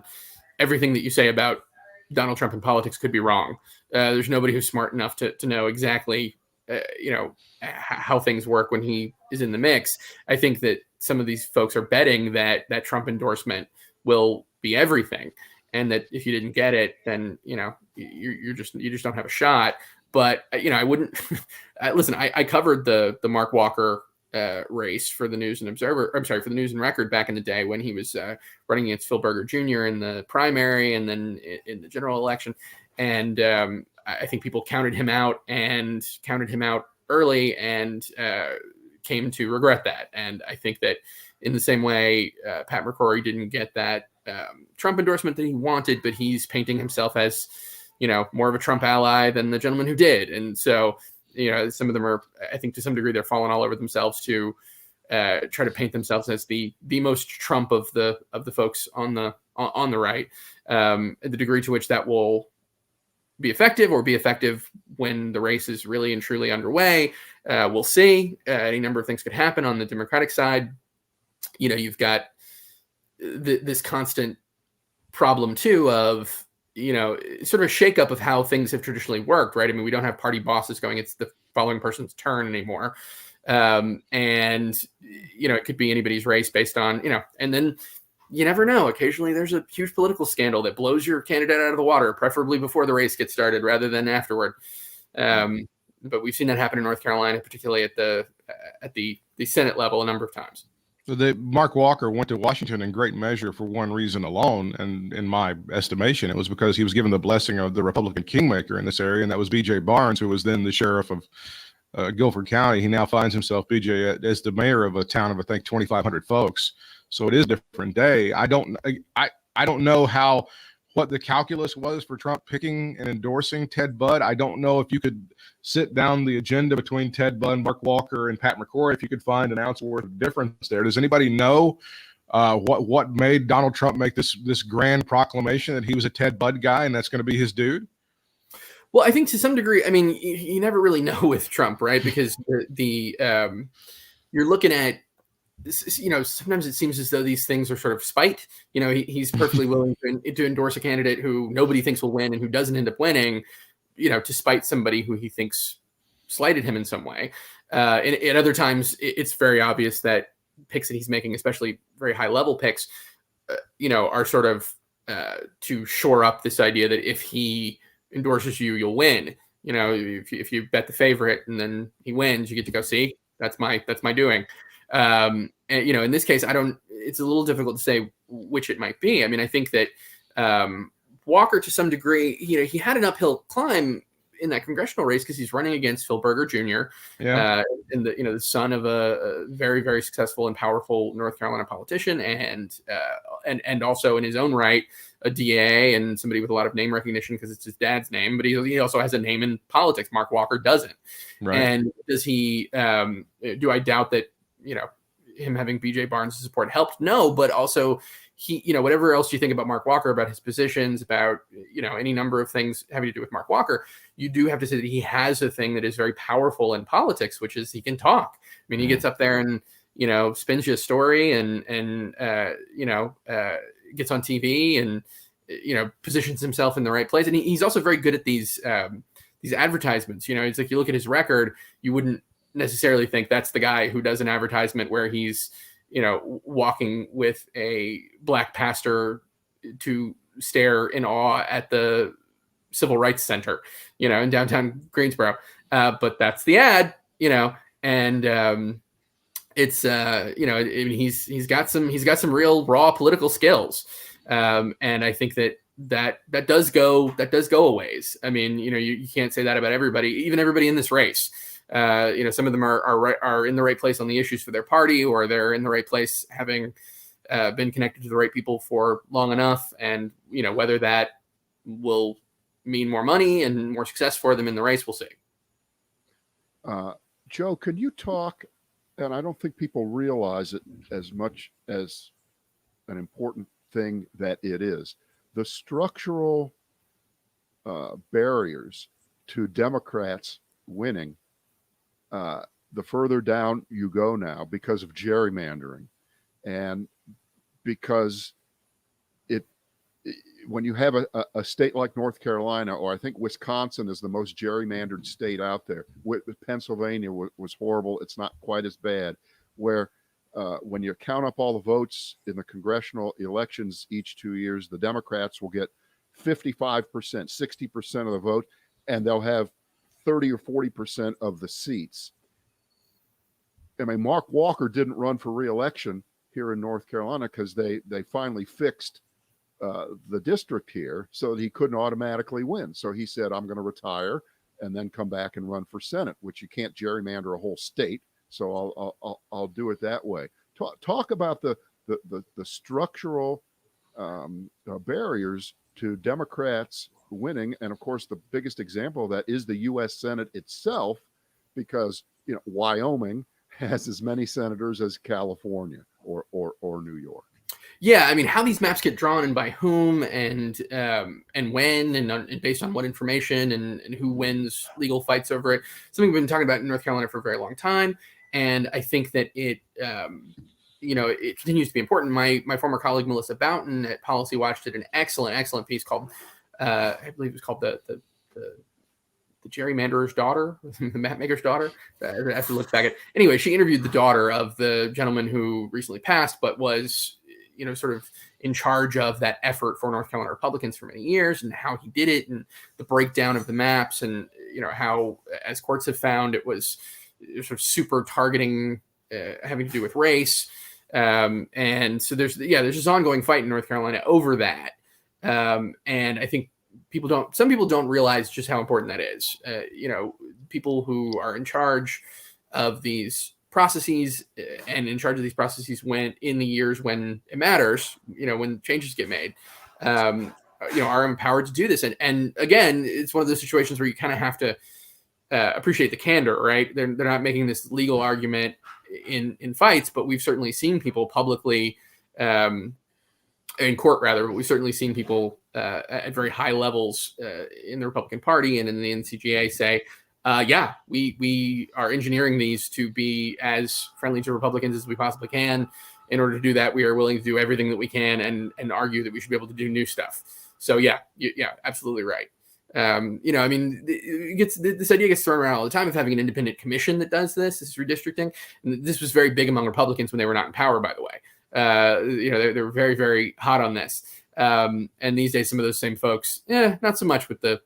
everything that you say about Donald Trump in politics could be wrong. There's nobody who's smart enough to know exactly, how things work when he is in the mix. I think that some of these folks are betting that Trump endorsement will be everything, and that if you didn't get it, then you just don't have a shot. But I wouldn't listen. I covered the Mark Walker race for the News and Observer. I'm sorry, for the News and Record back in the day when he was running against Phil Berger Jr. in the primary and then in the general election. And I think people counted him out early and came to regret that. And I think that in the same way, Pat McCrory didn't get that Trump endorsement that he wanted, but he's painting himself as, more of a Trump ally than the gentleman who did. And so, some of them are, I think to some degree, they're falling all over themselves to try to paint themselves as the most Trump of the folks on the right. The degree to which that will be effective when the race is really and truly underway, we'll see. Any number of things could happen on the Democratic side. You've got this constant problem too of sort of a shakeup of how things have traditionally worked, right? I mean, we don't have party bosses going, it's the following person's turn anymore. And it could be anybody's race based on, and then you never know. Occasionally there's a huge political scandal that blows your candidate out of the water, preferably before the race gets started rather than afterward. But we've seen that happen in North Carolina, particularly at the Senate level a number of times. So Mark Walker went to Washington in great measure for one reason alone, and in my estimation, it was because he was given the blessing of the Republican kingmaker in this area, and that was B.J. Barnes, who was then the sheriff of Guilford County. He now finds himself, B.J., as the mayor of a town of, I think, 2,500 folks. So it is a different day. I don't know what the calculus was for Trump picking and endorsing Ted Budd. I don't know if you could sit down the agenda between Ted Budd, Mark Walker, and Pat McCrory, if you could find an ounce worth of difference there. Does anybody know what made Donald Trump make this grand proclamation that he was a Ted Budd guy and that's going to be his dude? Well, I think to some degree, I mean, you never really know with Trump, right? Because you're looking at, sometimes it seems as though these things are sort of spite. He's perfectly willing to endorse a candidate who nobody thinks will win and who doesn't end up winning, to spite somebody who he thinks slighted him in some way. And at other times, it's very obvious that picks that he's making, especially very high level picks, are sort of to shore up this idea that if he endorses you, you'll win. If you bet the favorite and then he wins, you get to go, see, that's my doing. And in this case, it's a little difficult to say which it might be. I mean, I think that Walker, to some degree, he had an uphill climb in that congressional race because he's running against Phil Berger Jr. And the son of a very, very successful and powerful North Carolina politician, and also in his own right, a DA and somebody with a lot of name recognition because it's his dad's name, but he also has a name in politics. Mark Walker doesn't. Right. And does he, do I doubt that, him having BJ Barnes' support helped? No, but also he, whatever else you think about Mark Walker, about his positions, about, any number of things having to do with Mark Walker, you do have to say that he has a thing that is very powerful in politics, which is he can talk. I mean, he gets up there and, spins you a story and gets on TV and, positions himself in the right place. And he's also very good at these advertisements. It's like you look at his record, you wouldn't necessarily think that's the guy who does an advertisement where he's, walking with a black pastor to stare in awe at the Civil Rights Center, in downtown Greensboro. But that's the ad, and it's he's got some real raw political skills. And I think that does go a ways. I mean, you can't say that about everybody, even everybody in this race. Some of them are in the right place on the issues for their party, or they're in the right place having been connected to the right people for long enough. And, whether that will mean more money and more success for them in the race, we'll see. Joe, could you talk, and I don't think people realize it as much as an important thing that it is, the structural barriers to Democrats winning, the further down you go now because of gerrymandering, and because when you have a state like North Carolina, or I think Wisconsin is the most gerrymandered state out there. Pennsylvania was horrible. It's not quite as bad. Where when you count up all the votes in the congressional elections each 2 years, the Democrats will get 55%, 60% of the vote, and they'll have 30 or 40% of the seats. I mean, Mark Walker didn't run for re-election here in North Carolina because they finally fixed the district here so that he couldn't automatically win. So he said, I'm going to retire and then come back and run for Senate, which you can't gerrymander a whole state. So I'll do it that way. Talk about the structural barriers to Democrats winning. And of course, the biggest example of that is the U.S. Senate itself, because Wyoming has as many senators as California or New York. Yeah, I mean, how these maps get drawn and by whom and when and based on what information and who wins legal fights over it. Something we've been talking about in North Carolina for a very long time, and I think that it it continues to be important. My former colleague Melissa Boughton at Policy Watch did an excellent piece called I believe it was called the gerrymanderer's daughter, the map maker's daughter. I have to look back at. Anyway, she interviewed the daughter of the gentleman who recently passed, but was sort of in charge of that effort for North Carolina Republicans for many years, and how he did it, and the breakdown of the maps, and how, as courts have found, it was sort of super targeting, having to do with race, and so there's this ongoing fight in North Carolina over that, and I think some people don't realize just how important that is. People who are in charge of these processes and in charge of these processes in the years when it matters, when changes get made, are empowered to do this. And again, it's one of those situations where you kind of have to appreciate the candor, right? They're not making this legal argument in fights, but we've certainly seen people publicly, in court rather, but we've certainly seen people at very high levels in the Republican Party and in the NCGA say, we are engineering these to be as friendly to Republicans as we possibly can. In order to do that, we are willing to do everything that we can and argue that we should be able to do new stuff. So yeah, absolutely right. This idea gets thrown around all the time of having an independent commission that does this. This is redistricting. And this was very big among Republicans when they were not in power, by the way. They were very, very hot on this. And these days, some of those same folks, not so much with the,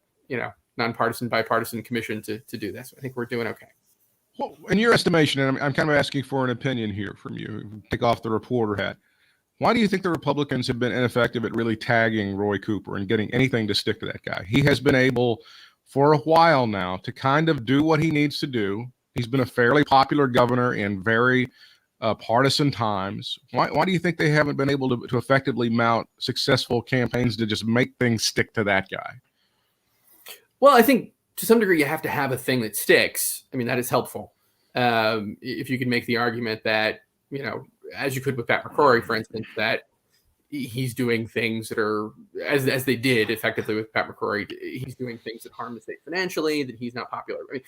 nonpartisan, bipartisan commission to do this. I think we're doing okay. Well, in your estimation, and I'm kind of asking for an opinion here from you, take off the reporter hat. Why do you think the Republicans have been ineffective at really tagging Roy Cooper and getting anything to stick to that guy? He has been able for a while now to kind of do what he needs to do. He's been a fairly popular governor in very partisan times. Why do you think they haven't been able to effectively mount successful campaigns to just make things stick to that guy? Well, I think to some degree you have to have a thing that sticks. I mean, that is helpful. If you can make the argument that, as you could with Pat McCrory, for instance, that he's doing things that are, as they did effectively with Pat McCrory, he's doing things that harm the state financially, that he's not popular. I mean,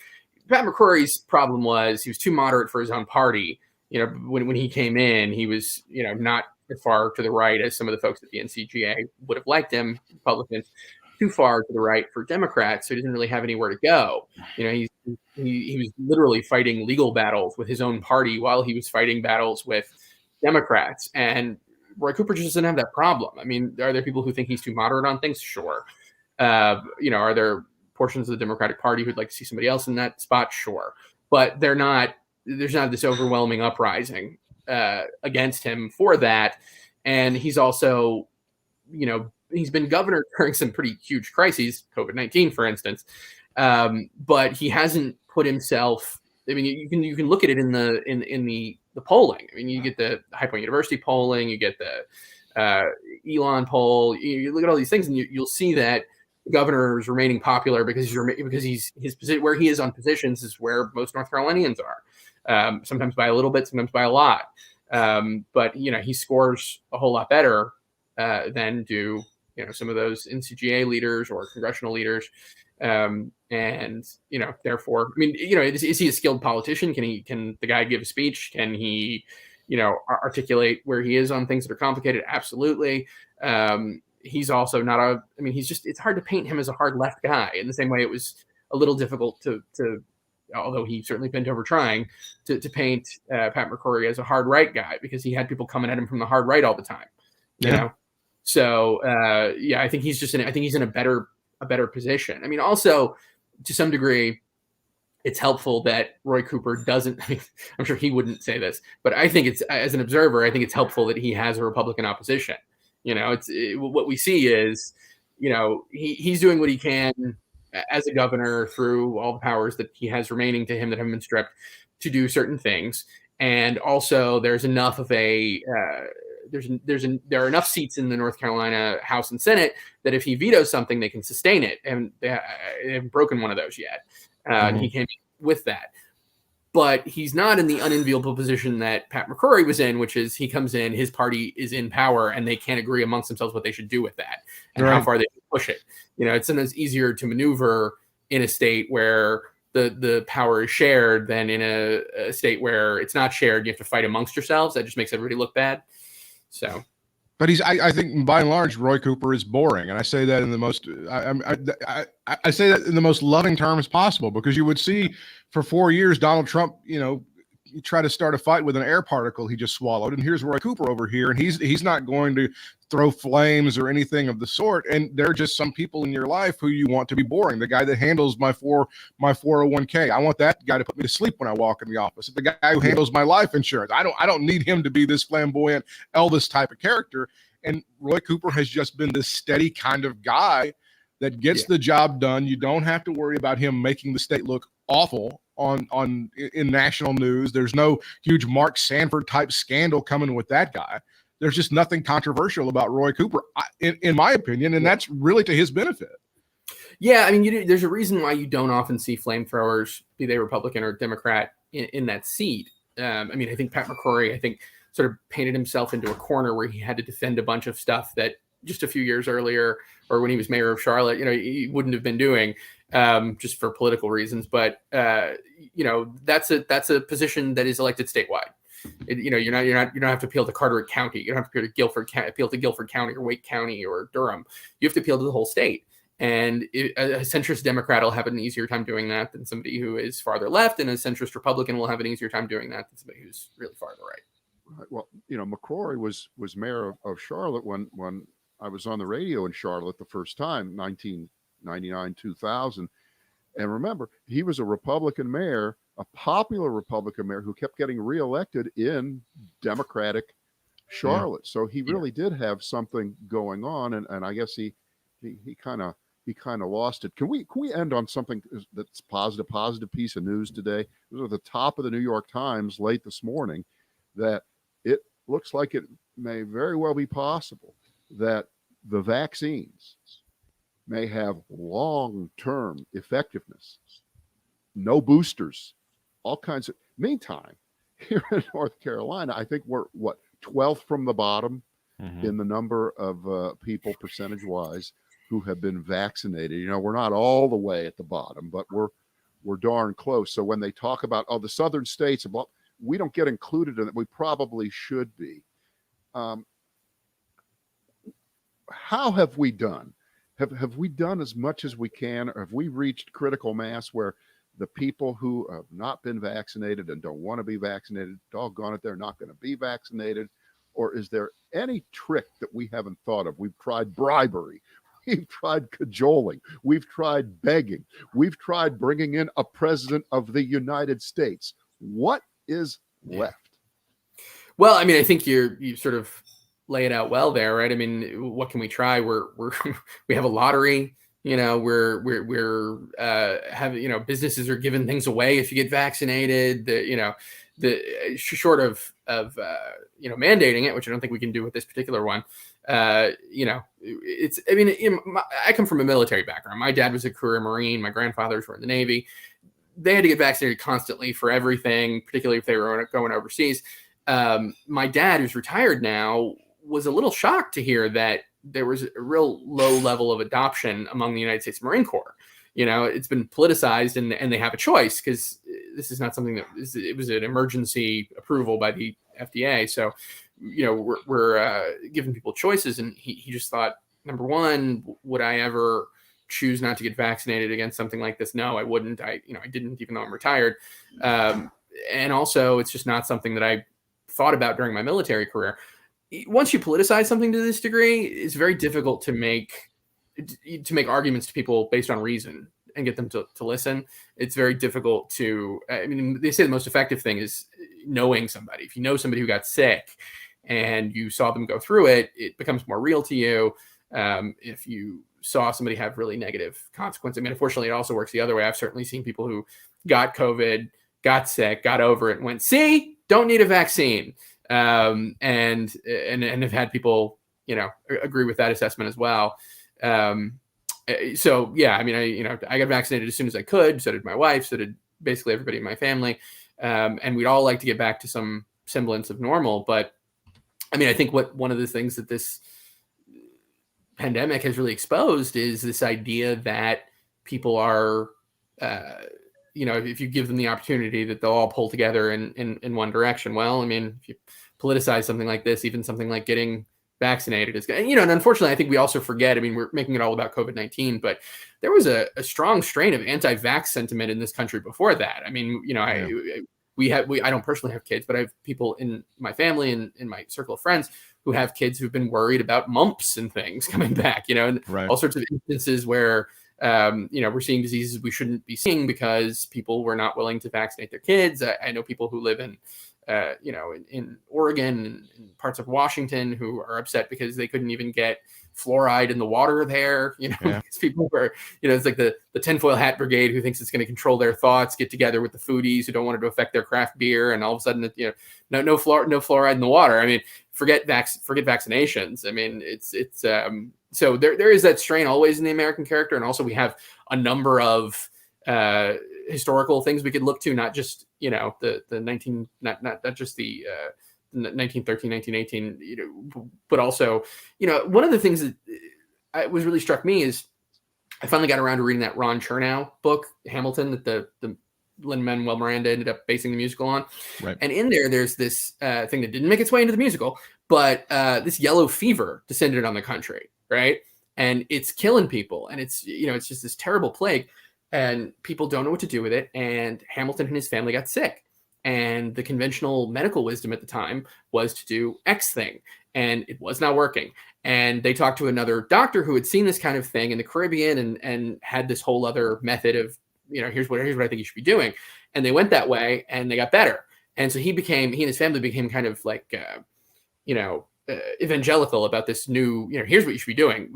Pat McCrory's problem was he was too moderate for his own party. When he came in, he was, not as far to the right as some of the folks at the NCGA would have liked him, Republicans, too far to the right for Democrats, so he didn't really have anywhere to go. He was literally fighting legal battles with his own party while he was fighting battles with Democrats. And Roy Cooper just doesn't have that problem. I mean, are there people who think he's too moderate on things? Sure. Are there portions of the Democratic Party who'd like to see somebody else in that spot? Sure. But there's not this overwhelming uprising against him for that. And he's also, he's been governor during some pretty huge crises, COVID-19, for instance. But he hasn't put himself. I mean, you can look at it in the polling. I mean, you get the High Point University polling, you get the Elon poll. You look at all these things, and you'll see that the governor is remaining popular because his position where he is on positions is where most North Carolinians are. Sometimes by a little bit, sometimes by a lot. But he scores a whole lot better than do some of those NCGA leaders or congressional leaders. And, therefore, I mean, is he a skilled politician? Can the guy give a speech? Can he, articulate where he is on things that are complicated? Absolutely. He's also not it's hard to paint him as a hard left guy in the same way it was a little difficult to although he certainly bent over trying to paint Pat McCrory as a hard right guy, because he had people coming at him from the hard right all the time, you know? So, I think he's in a better position. I mean, also to some degree, it's helpful that Roy Cooper doesn't, I'm sure he wouldn't say this, but I think as an observer, I think it's helpful that he has a Republican opposition. What we see is, he's doing what he can as a governor through all the powers that he has remaining to him that haven't been stripped to do certain things. And also there's enough of there are enough seats in the North Carolina House and Senate that if he vetoes something, they can sustain it. And they haven't broken one of those yet. And he came with that. But he's not in the unenviable position that Pat McCrory was in, which is he comes in, his party is in power, and they can't agree amongst themselves what they should do with that and how far they can push it. It's sometimes easier to maneuver in a state where the power is shared than in a state where it's not shared. You have to fight amongst yourselves. That just makes everybody look bad. So. But I think by and large, Roy Cooper is boring, and I say that in the most I say that in the most loving terms possible, because you would see for 4 years Donald Trump, try to start a fight with an air particle he just swallowed, and here's Roy Cooper over here, and he's not going to throw flames or anything of the sort. And there are just some people in your life who you want to be boring. The guy that handles my 401k, I want that guy to put me to sleep when I walk in the office. The guy who handles my life insurance, I don't need him to be this flamboyant Elvis type of character. And Roy Cooper has just been this steady kind of guy that gets the job done. You don't have to worry about him making the state look awful in national news. There's no huge Mark Sanford type scandal coming with that guy. There's just nothing controversial about Roy Cooper, in my opinion, and that's really to his benefit. Yeah, I mean, there's a reason why you don't often see flamethrowers, be they Republican or Democrat, in that seat. I think Pat McCrory, sort of painted himself into a corner where he had to defend a bunch of stuff that just a few years earlier, or when he was mayor of Charlotte, he wouldn't have been doing, just for political reasons. But that's a position that is elected statewide. You don't have to appeal to Carteret County. You don't have to appeal to Guilford County or Wake County or Durham. You have to appeal to the whole state. And a centrist Democrat will have an easier time doing that than somebody who is farther left, and a centrist Republican will have an easier time doing that than somebody who's really farther right. Right. Well, McCrory was mayor of Charlotte when I was on the radio in Charlotte the first time, 1999, 2000. And remember, he was a Republican mayor, a popular Republican mayor who kept getting reelected in Democratic Charlotte. So he really did have something going on, and I guess he kind of lost it. Can we end on something that's positive piece of news today? It was at the top of the New York Times late this morning that it looks like it may very well be possible that the vaccines may have long-term effectiveness. No boosters, all kinds of. Meantime, here in North Carolina, I think we're 12th from the bottom in the number of people percentage-wise who have been vaccinated. We're not all the way at the bottom, but we're darn close. So when they talk about the southern states, we don't get included in it. We probably should be. How have we done? Have we done as much as we can? Or have we reached critical mass where the people who have not been vaccinated and don't want to be vaccinated, doggone it, they're not going to be vaccinated? Or is there any trick that we haven't thought of? We've tried bribery. We've tried cajoling. We've tried begging. We've tried bringing in a president of the United States. What is left? Well, I think you sort of lay it out well there, right? What can we try? We have a lottery. We're having, businesses are giving things away if you get vaccinated. Short of mandating it, which I don't think we can do with this particular one. I come from a military background. My dad was a career Marine. My grandfathers were in the Navy. They had to get vaccinated constantly for everything, particularly if they were going overseas. My dad, who's retired now, was a little shocked to hear that there was a real low level of adoption among the United States Marine Corps. It's been politicized, and they have a choice because this is not something it was an emergency approval by the FDA. So, we're giving people choices, and he just thought, number one, would I ever choose not to get vaccinated against something like this? No, I wouldn't. I didn't, even though I'm retired. And also, it's just not something that I thought about during my military career. Once you politicize something to this degree, it's very difficult to make arguments to people based on reason and get them to listen. It's very difficult to, they say the most effective thing is knowing somebody. If you know somebody who got sick and you saw them go through it, it becomes more real to you. If you saw somebody have really negative consequences, unfortunately, it also works the other way. I've certainly seen people who got COVID, got sick, got over it, and went, see, don't need a vaccine. And have had people, agree with that assessment as well. So yeah, I got vaccinated as soon as I could. So did my wife. So did basically everybody in my family. And we'd all like to get back to some semblance of normal. But I think one of the things that this pandemic has really exposed is this idea that people are, if you give them the opportunity, that they'll all pull together in one direction. Well, if you politicize something like this, even something like getting vaccinated is, and unfortunately, I think we also forget, we're making it all about COVID-19, but there was a strong strain of anti-vax sentiment in this country before that. I don't personally have kids, but I have people in my family and in my circle of friends who have kids who've been worried about mumps and things coming back, and right. All sorts of instances where, we're seeing diseases we shouldn't be seeing because people were not willing to vaccinate their kids. I know people who live in Oregon and parts of Washington who are upset because they couldn't even get fluoride in the water there, because people were, it's like the tinfoil hat brigade who thinks it's going to control their thoughts, get together with the foodies who don't want it to affect their craft beer. And all of a sudden, no fluoride in the water. Forget vaccinations. So there is that strain always in the American character. And also we have a number of historical things we could look to, not just, the 19, not just the 1913, 1918, but also, one of the things that was really struck me is I finally got around to reading that Ron Chernow book, Hamilton, that the Lin-Manuel Miranda ended up basing the musical on. Right. And in there's this thing that didn't make its way into the musical, but this yellow fever descended on the country, right? And it's killing people, and it's just this terrible plague, and people don't know what to do with it. And Hamilton and his family got sick, and the conventional medical wisdom at the time was to do X thing, and it was not working. And they talked to another doctor who had seen this kind of thing in the Caribbean and had this whole other method of, here's what I think you should be doing. And they went that way and they got better. And so he and his family became kind of like, evangelical about this new, here's what you should be doing.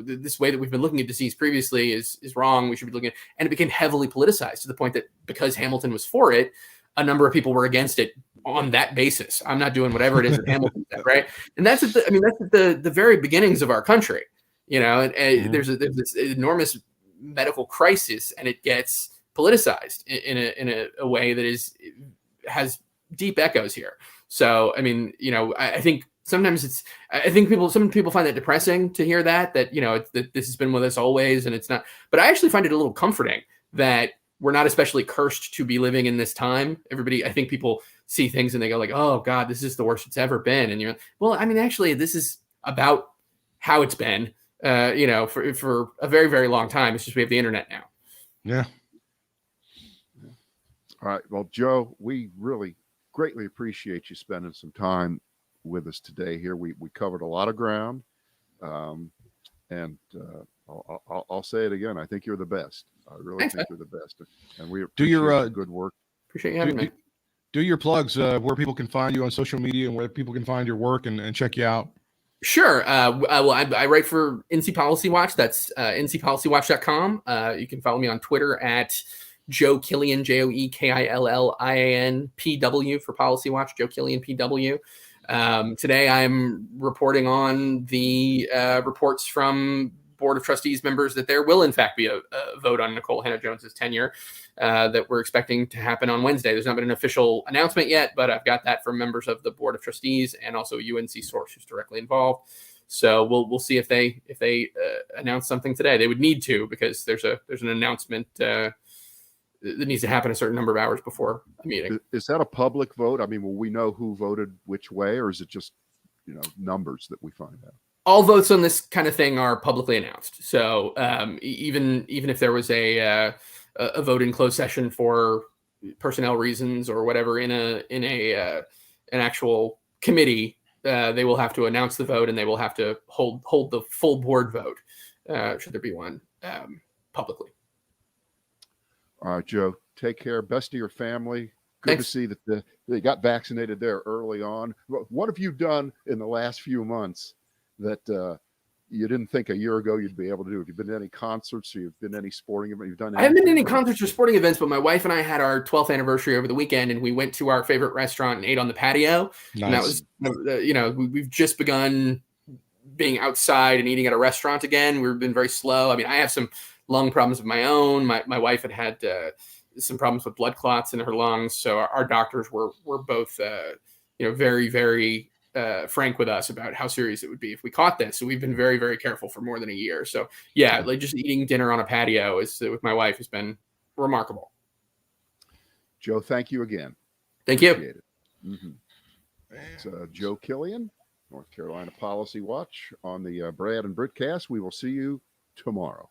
This way that we've been looking at disease previously is wrong. We should be looking at, and it became heavily politicized to the point that because Hamilton was for it, a number of people were against it on that basis. I'm not doing whatever it is that Hamilton said, right? And that's at the very beginnings of our country, and there's this enormous medical crisis, and it gets politicized in a way that has deep echoes here. So, I think sometimes some people find that depressing to hear that that this has been with us always, and it's not, but I actually find it a little comforting that we're not especially cursed to be living in this time. I think people see things and they go like, oh God, this is the worst it's ever been. And you're like, well, actually this is about how it's been, for a very, very long time. It's just, we have the internet now. Yeah. All right. Well, Joe, we really greatly appreciate you spending some time with us today here. We covered a lot of ground. And I'll say it again. I think you're the best. I really Thanks, think man. you're the best. And we Do your appreciate the good work. Appreciate you having me. Do your plugs, where people can find you on social media and where people can find your work and check you out. Sure. I write for NC Policy Watch. That's ncpolicywatch.com. You can follow me on Twitter at Joe Killian, JoeKillian PW for Policy Watch, Joe Killian PW. Today I'm reporting on the reports from Board of Trustees members that there will in fact be a vote on Nicole Hannah-Jones's tenure that we're expecting to happen on Wednesday. There's not been an official announcement yet, but I've got that from members of the Board of Trustees and also a UNC source who's directly involved. So we'll see if they announce something today. They would need to, because there's an announcement that needs to happen a certain number of hours before a meeting. Is that a public vote? I mean, will we know who voted which way, or is it just, numbers that we find out? All votes on this kind of thing are publicly announced. So even if there was a vote in closed session for personnel reasons or whatever in an actual committee, they will have to announce the vote, and they will have to hold the full board vote, should there be one, publicly. All right, Joe, take care. Best to your family. Good Thanks. to see that they got vaccinated there early on. What have you done in the last few months that you didn't think a year ago you'd be able to do? Have you been to any concerts? Or you've been to any sporting events? You've done anything? I haven't been to any concerts or sporting events, but my wife and I had our 12th anniversary over the weekend, and we went to our favorite restaurant and ate on the patio. Nice. And that was, we've just begun being outside and eating at a restaurant again. We've been very slow. I mean, I have some lung problems of my own. My wife had some problems with blood clots in her lungs. So our doctors were both, very, very frank with us about how serious it would be if we caught this. So we've been very, very careful for more than a year. So yeah, like just eating dinner on a patio with my wife has been remarkable. Joe, thank you again. Thank you. Appreciate it. Mm-hmm. It's Joe Killian, North Carolina Policy Watch on the Brad and Britt cast. We will see you tomorrow.